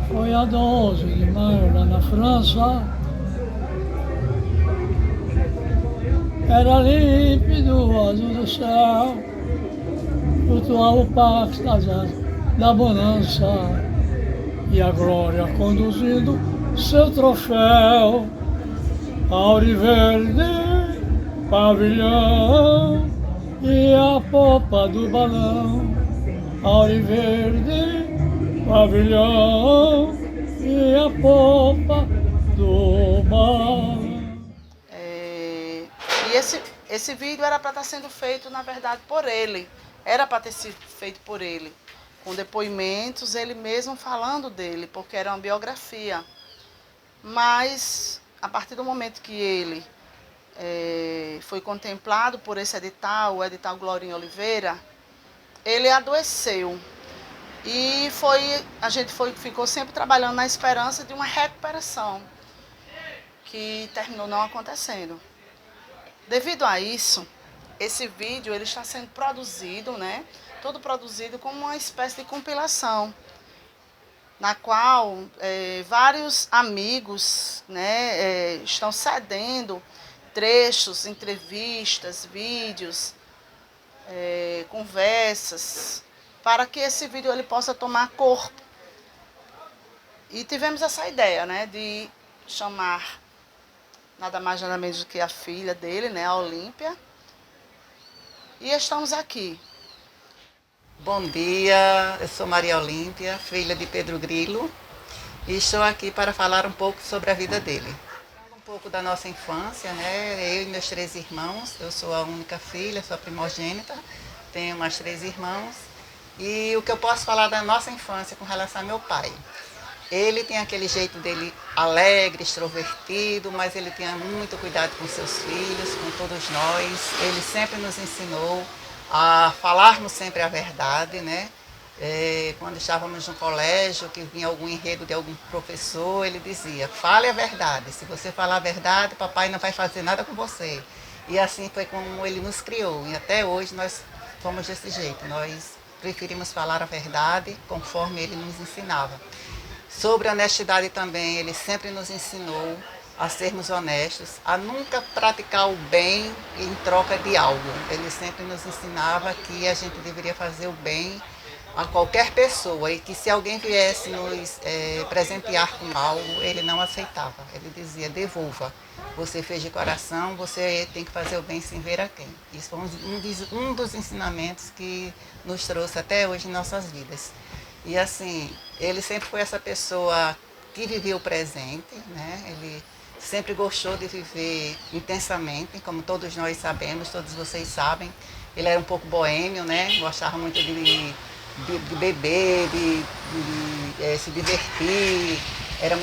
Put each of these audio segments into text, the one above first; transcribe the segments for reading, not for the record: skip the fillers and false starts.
foi a 12 de maio lá na França. Era límpido o azul do céu, flutuava o pax das asas da bonança, e a glória conduzindo seu troféu ao verde pavilhão e a popa do balão, ao verde pavilhão e a popa do balão. E esse vídeo era para estar sendo feito, na verdade, por ele. Era para ter sido feito por ele, com depoimentos, ele mesmo falando dele, porque era uma biografia. Mas, a partir do momento que ele foi contemplado por esse edital, o edital Glorinha Oliveira, ele adoeceu. E a gente ficou sempre trabalhando na esperança de uma recuperação, que terminou não acontecendo. Devido a isso, esse vídeo ele está sendo produzido, né? Todo produzido como uma espécie de compilação, na qual vários amigos, né, estão cedendo trechos, entrevistas, vídeos, conversas, para que esse vídeo ele possa tomar corpo. E tivemos essa ideia, né, de chamar nada mais nada menos do que a filha dele, né, a Olímpia. E estamos aqui. Bom dia, eu sou Maria Olímpia, filha de Pedro Grilo, e estou aqui para falar um pouco sobre a vida dele. Um pouco da nossa infância, né? Eu e meus 3 irmãos, eu sou a única filha, sou a primogênita, tenho mais 3 irmãos. E o que eu posso falar da nossa infância com relação ao meu pai? Ele tem aquele jeito dele alegre, extrovertido, mas ele tinha muito cuidado com seus filhos, com todos nós. Ele sempre nos ensinou a falarmos sempre a verdade, né? Quando estávamos no colégio, que vinha algum enredo de algum professor, ele dizia, fale a verdade. Se você falar a verdade, papai não vai fazer nada com você. E assim foi como ele nos criou. E até hoje nós somos desse jeito. Nós preferimos falar a verdade conforme ele nos ensinava. Sobre a honestidade também, ele sempre nos ensinou a sermos honestos, a nunca praticar o bem em troca de algo. Ele sempre nos ensinava que a gente deveria fazer o bem a qualquer pessoa e que se alguém viesse nos presentear com algo, ele não aceitava. Ele dizia, devolva. Você fez de coração, você tem que fazer o bem sem ver a quem. Isso foi um dos ensinamentos que nos trouxe até hoje em nossas vidas. E assim, ele sempre foi essa pessoa que vivia o presente, né? Ele sempre gostou de viver intensamente, como todos nós sabemos, todos vocês sabem. Ele era um pouco boêmio, né? Gostava muito de beber, de se divertir. Era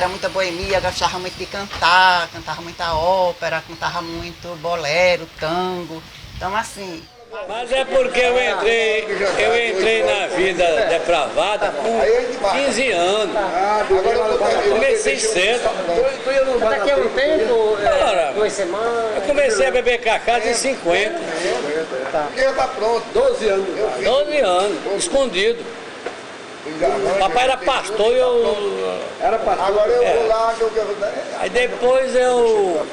muita boemia, gostava muito de cantar, cantava muita ópera, cantava muito bolero, tango. Então assim... Mas é porque eu entrei na vida depravada com 15 anos. Comecei cedo. Daqui a um tempo, Ora, 2 semanas. eu comecei a beber cachaça em 50. Tá pronto, 12 anos. 12 anos, escondido. Papai era pastor e eu. Era pastor. Agora eu vou lá, que eu quero. Aí depois eu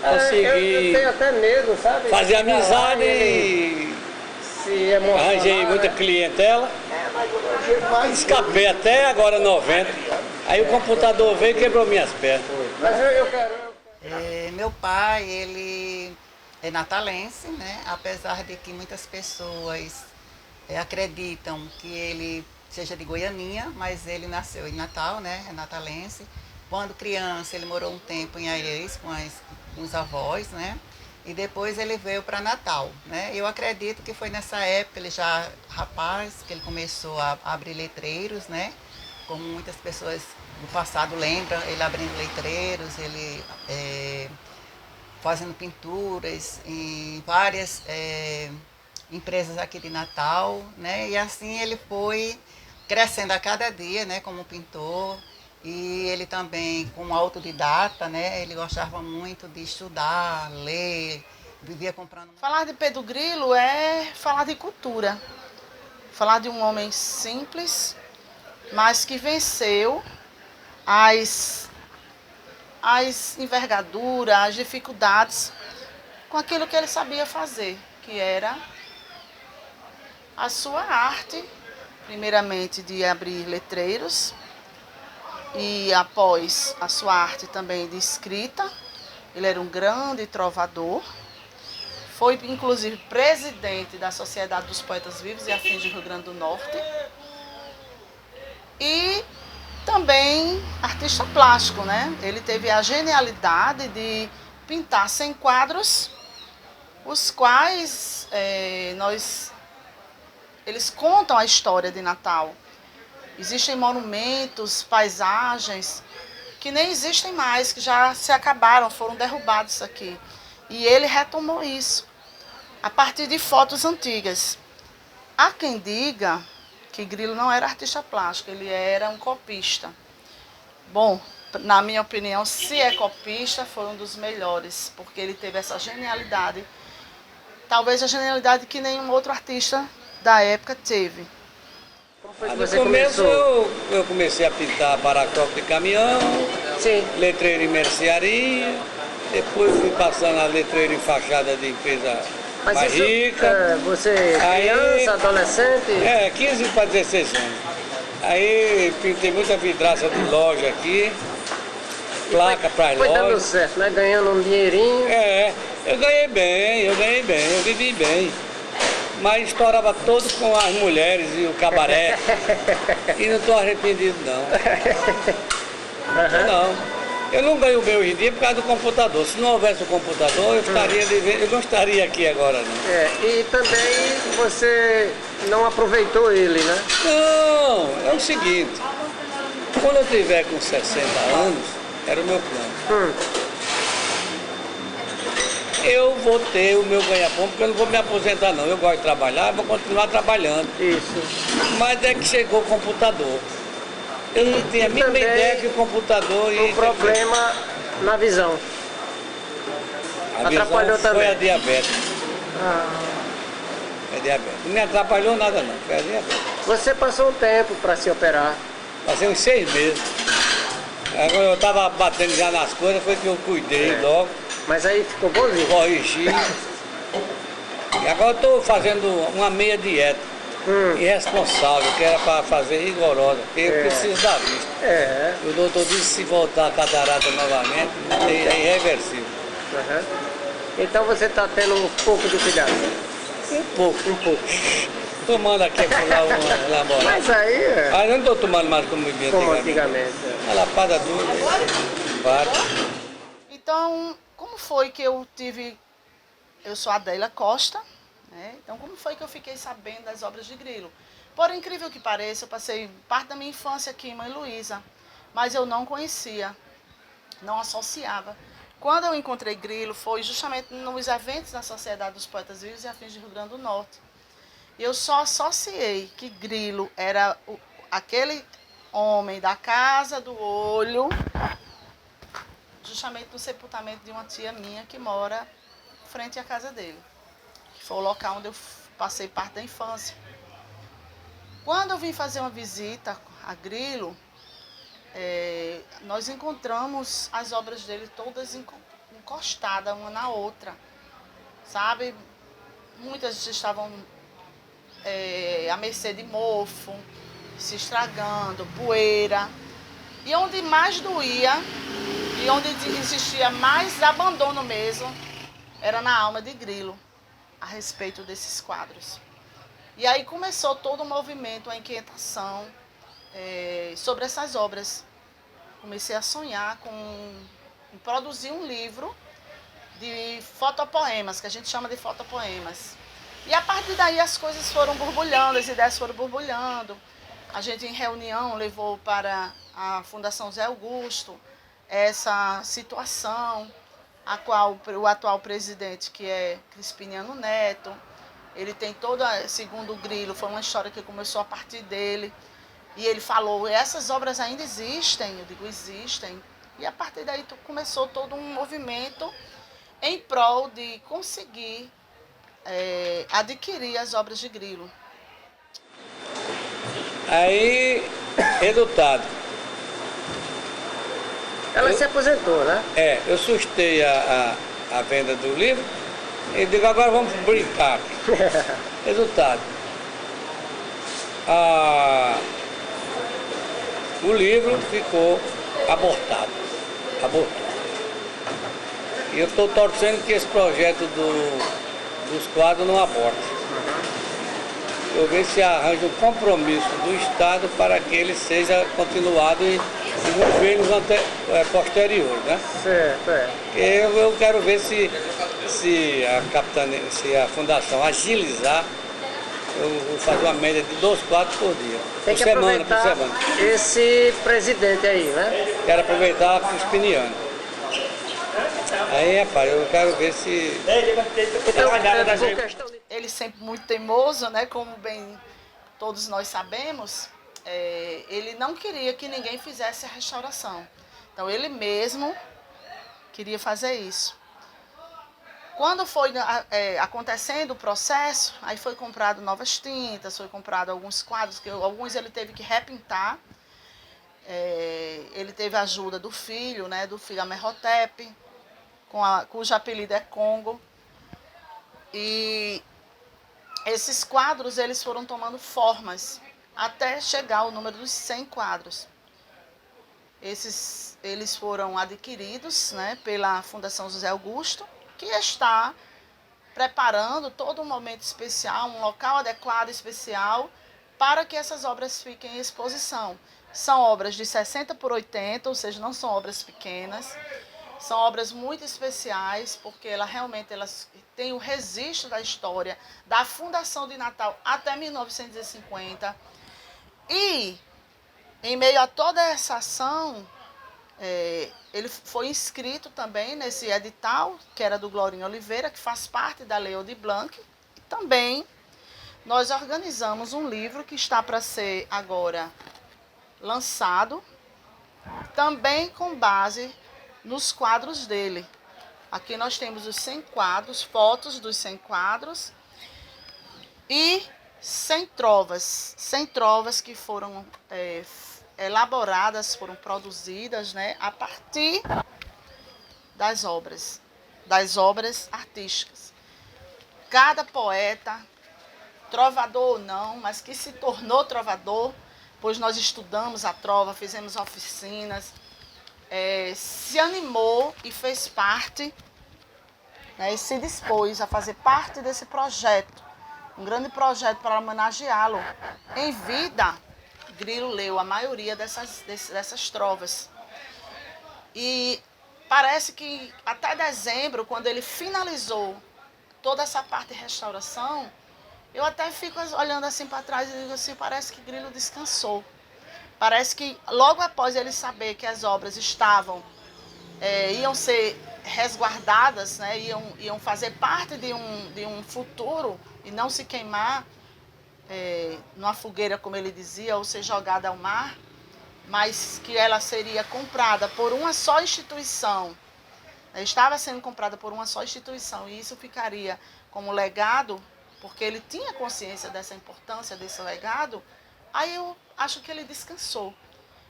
consegui Eu tenho até medo, sabe? fazer amizade e Se emocionar. arranjei muita clientela. Escapei até agora 90. Aí o computador veio e quebrou minhas pernas. Mas eu quero. Meu pai, ele é natalense, né? Apesar de que muitas pessoas acreditam que ele seja de Goianinha, mas ele nasceu em Natal, né? É natalense. Quando criança, ele morou um tempo em Areias com os avós, né? E depois ele veio para Natal, né? Eu acredito que foi nessa época, ele já rapaz, que ele começou a abrir letreiros, né? Como muitas pessoas do passado lembram, ele abrindo letreiros, ele fazendo pinturas em várias empresas aqui de Natal, né? E assim ele foi crescendo a cada dia, né? Como pintor. E ele também, como autodidata, né? Ele gostava muito de estudar, ler, vivia comprando... Falar de Pedro Grilo é falar de cultura. Falar de um homem simples, mas que venceu as envergaduras, as dificuldades com aquilo que ele sabia fazer, que era a sua arte, primeiramente de abrir letreiros, e após a sua arte também de escrita. Ele era um grande trovador, foi inclusive presidente da Sociedade dos Poetas Vivos e Afins de Rio Grande do Norte, e também artista plástico, né? Ele teve a genialidade de pintar 100 quadros, os quais eles contam a história de Natal. Existem monumentos, paisagens que nem existem mais, que já se acabaram, foram derrubados aqui. E ele retomou isso a partir de fotos antigas. Há quem diga que Grilo não era artista plástico, ele era um copista. Bom, na minha opinião, se é copista, foi um dos melhores, porque ele teve essa genialidade, talvez a genialidade que nenhum outro artista da época teve. No começo eu comecei a pintar para-choque de caminhão, Sim. letreiro em mercearia, depois fui passando a letreiro em fachada de empresa Mas mais isso, rica. você Aí- criança, adolescente? 15 para 16 anos. Aí pintei muita vidraça de loja aqui, placa para as Foi dando lojas. certo, né? Ganhando um dinheirinho. Eu ganhei bem, eu vivi bem. Mas estourava todo com as mulheres e o cabaré. E não estou arrependido, não. Não. Eu não ganho bem hoje em dia por causa do computador. Se não houvesse o computador, eu não estaria aqui agora, não. E também você não aproveitou ele, né? Não, é o seguinte. Quando eu tiver com 60 anos, era o meu plano. Eu vou ter o meu ganha-pão, porque eu não vou me aposentar não. Eu gosto de trabalhar, vou continuar trabalhando. Isso. Mas é que chegou o computador. Eu não tinha a mínima também ideia que o computador Um problema na visão. A visão atrapalhou foi também. a diabetes. É diabetes. Não me atrapalhou nada não, foi a diabetes. Você passou um tempo para se operar. Passei uns 6 meses. Aí quando eu estava batendo já nas coisas, foi que eu cuidei logo, Mas aí ficou bonzinho. corrigi. E agora eu estou fazendo uma meia dieta. Irresponsável, que era para fazer rigorosa, porque eu preciso da vista. O doutor disse que se voltar a catarata novamente, é irreversível. Então você está tendo um pouco de cuidado. Um pouco. Tomando aqui pular uma namorada. Mas aí Aí eu não estou tomando mais como bebia como antigamente. antigamente. A lapada dura, vários. Então, como foi que eu sou Adélia Costa, né? Então, como foi que eu fiquei sabendo das obras de Grilo? Por incrível que pareça, eu passei parte da minha infância aqui em Mãe Luísa, mas eu não conhecia, não associava. Quando eu encontrei Grilo, foi justamente nos eventos da Sociedade dos Poetas Vivos e Afins de Rio Grande do Norte. E eu só associei que Grilo era aquele homem da Casa do Olho, justamente no sepultamento de uma tia minha que mora frente à casa dele, que foi o local onde eu passei parte da infância. Quando eu vim fazer uma visita a Grilo, nós encontramos as obras dele todas encostadas uma na outra, sabe? Muitas estavam à mercê de mofo, se estragando, poeira. E onde mais doía, e onde existia mais abandono mesmo, era na alma de Grilo, a respeito desses quadros. E aí começou todo o movimento, a inquietação sobre essas obras. Comecei a sonhar em produzir um livro de fotopoemas, que a gente chama de fotopoemas. E a partir daí as coisas foram borbulhando, as ideias foram borbulhando. A gente em reunião levou para a Fundação Zé Augusto essa situação, a qual o atual presidente, que é Crispiniano Neto, ele tem toda, segundo o Grilo, foi uma história que começou a partir dele, e ele falou, essas obras ainda existem? Eu digo, existem. E a partir daí começou todo um movimento em prol de conseguir adquirir as obras de Grilo. Aí Resultado. Ela se aposentou, né? Eu sustei a venda do livro e digo, agora vamos brincar. Resultado. O livro ficou abortado. Abortou. E eu estou torcendo que esse projeto dos quadros não aborte. Eu ver se arranja um compromisso do Estado para que ele seja continuado em governos posteriores, né? Certo, é. Eu quero ver se a fundação agilizar, eu vou fazer uma média de 2 quadros por dia. Tem que aproveitar esse presidente aí, né? Quero aproveitar o Crispiniano. Aí, rapaz, eu quero ver se... Ele sempre muito teimoso, né? Como bem todos nós sabemos, ele não queria que ninguém fizesse a restauração. Então ele mesmo queria fazer isso. Quando foi acontecendo o processo, aí foi comprado novas tintas, foi comprado alguns quadros, alguns ele teve que repintar. Ele teve a ajuda do filho, né? Do filho Amerhotep, cujo apelido é Congo. E esses quadros eles foram tomando formas até chegar ao número dos 100 quadros. Eles foram adquiridos, né, pela Fundação José Augusto, que está preparando todo um momento especial, um local adequado especial para que essas obras fiquem em exposição. São obras de 60 por 80, ou seja, não são obras pequenas. São obras muito especiais, porque elas têm o registro da história da fundação de Natal até 1950. E, em meio a toda essa ação, ele foi inscrito também nesse edital, que era do Glorinho Oliveira, que faz parte da Lei Aldir Blanc. E também nós organizamos um livro que está para ser agora lançado, também com base nos quadros dele. Aqui nós temos os 100 quadros, fotos dos 100 quadros e 100 trovas que foram elaboradas, foram produzidas, né, a partir das obras artísticas. Cada poeta, trovador ou não, mas que se tornou trovador, pois nós estudamos a trova, fizemos oficinas, se animou e fez parte, né, e se dispôs a fazer parte desse projeto, um grande projeto para homenageá-lo. Em vida, Grilo leu a maioria dessas trovas. E parece que até dezembro, quando ele finalizou toda essa parte de restauração, eu até fico olhando assim para trás e digo assim, parece que Grilo descansou. Parece que logo após ele saber que as obras iam ser resguardadas, né, iam fazer parte de um futuro e não se queimar numa fogueira, como ele dizia, ou ser jogada ao mar, mas que ela seria comprada por uma só instituição. Estava sendo comprada por uma só instituição e isso ficaria como legado, porque ele tinha consciência dessa importância desse legado. Aí eu acho que ele descansou.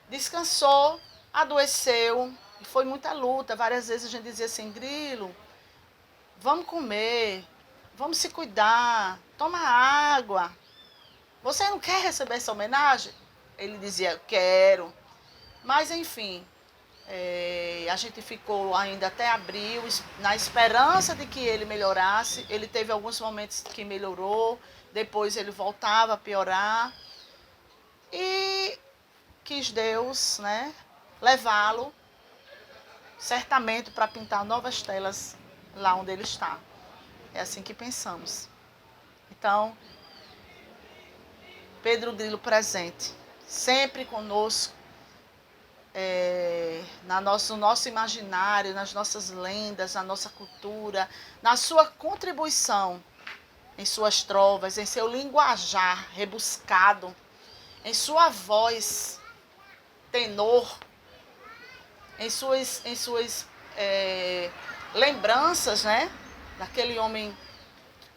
Descansou, adoeceu, e foi muita luta. Várias vezes a gente dizia assim, Grilo, vamos comer, vamos se cuidar, toma água. Você não quer receber essa homenagem? Ele dizia, quero. Mas, enfim, a gente ficou ainda até abril, na esperança de que ele melhorasse. Ele teve alguns momentos que melhorou, depois ele voltava a piorar. E quis Deus, né, levá-lo certamente para pintar novas telas lá onde ele está. É assim que pensamos. Então, Pedro Grilo presente, sempre conosco, no nosso imaginário, nas nossas lendas, na nossa cultura, na sua contribuição, em suas trovas, em seu linguajar rebuscado, em sua voz tenor, em suas lembranças, né, daquele homem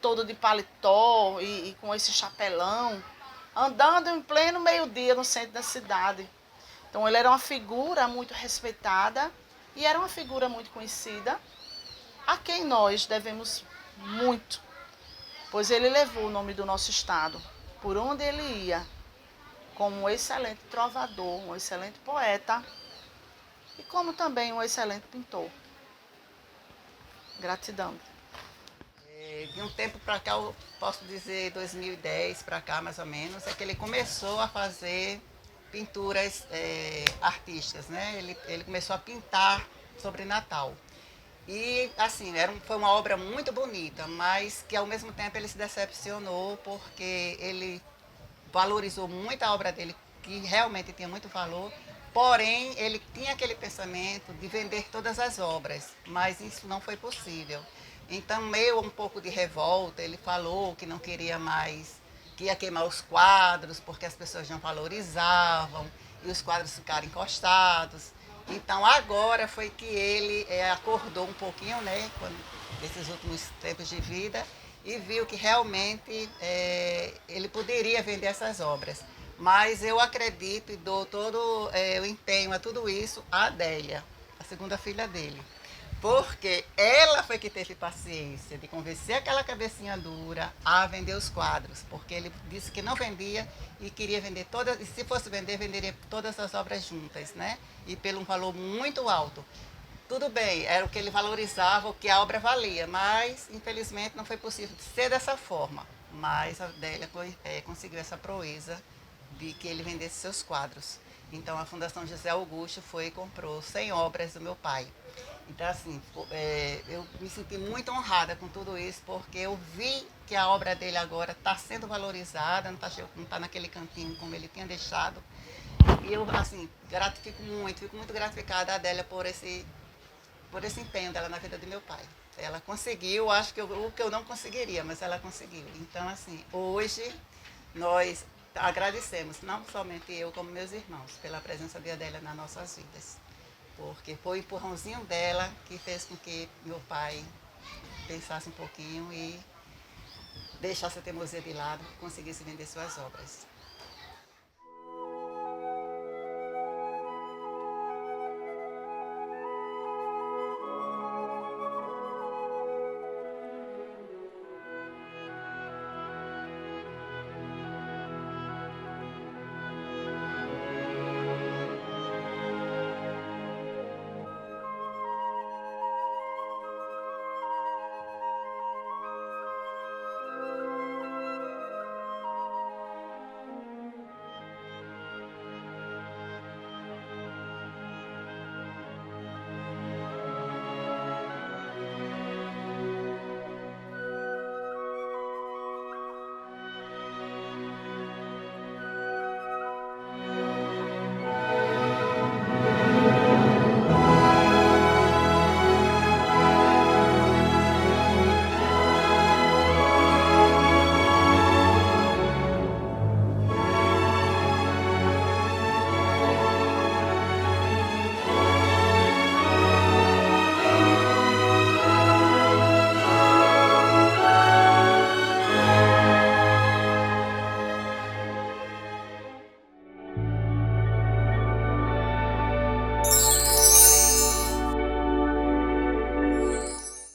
todo de paletó e com esse chapelão, andando em pleno meio-dia no centro da cidade. Então ele era uma figura muito respeitada e era uma figura muito conhecida, a quem nós devemos muito, pois ele levou o nome do nosso estado por onde ele ia, como um excelente trovador, um excelente poeta e como também um excelente pintor. Gratidão. De um tempo para cá, eu posso dizer 2010 para cá mais ou menos, é que ele começou a fazer pinturas artísticas, né? Ele começou a pintar sobre Natal. E assim, foi uma obra muito bonita, mas que ao mesmo tempo ele se decepcionou porque ele valorizou muito a obra dele, que realmente tinha muito valor, porém ele tinha aquele pensamento de vender todas as obras, mas isso não foi possível. Então, meio um pouco de revolta, ele falou que não queria mais, que ia queimar os quadros, porque as pessoas não valorizavam, e os quadros ficaram encostados. Então, agora foi que ele acordou um pouquinho, né, nesses últimos tempos de vida, e viu que realmente ele poderia vender essas obras. Mas eu acredito e dou todo o empenho a tudo isso à Adélia, a segunda filha dele. Porque ela foi que teve paciência de convencer aquela cabecinha dura a vender os quadros, porque ele disse que não vendia e queria vender todas, e se fosse vender, venderia todas as obras juntas, né? E pelo um valor muito alto. Tudo bem, era o que ele valorizava, o que a obra valia, mas infelizmente não foi possível ser dessa forma. Mas a Adélia conseguiu essa proeza de que ele vendesse seus quadros. Então a Fundação José Augusto foi e comprou 100 obras do meu pai. Então, assim, eu me senti muito honrada com tudo isso, porque eu vi que a obra dele agora está sendo valorizada, não está naquele cantinho como ele tinha deixado. E eu, assim, fico muito gratificada, Adélia, por esse empenho dela na vida do meu pai. Ela conseguiu, acho que o que eu não conseguiria, mas ela conseguiu. Então, assim, hoje nós agradecemos, não somente eu, como meus irmãos, pela presença de Adélia nas nossas vidas. Porque foi o empurrãozinho dela que fez com que meu pai pensasse um pouquinho e deixasse a teimosia de lado e conseguisse vender suas obras.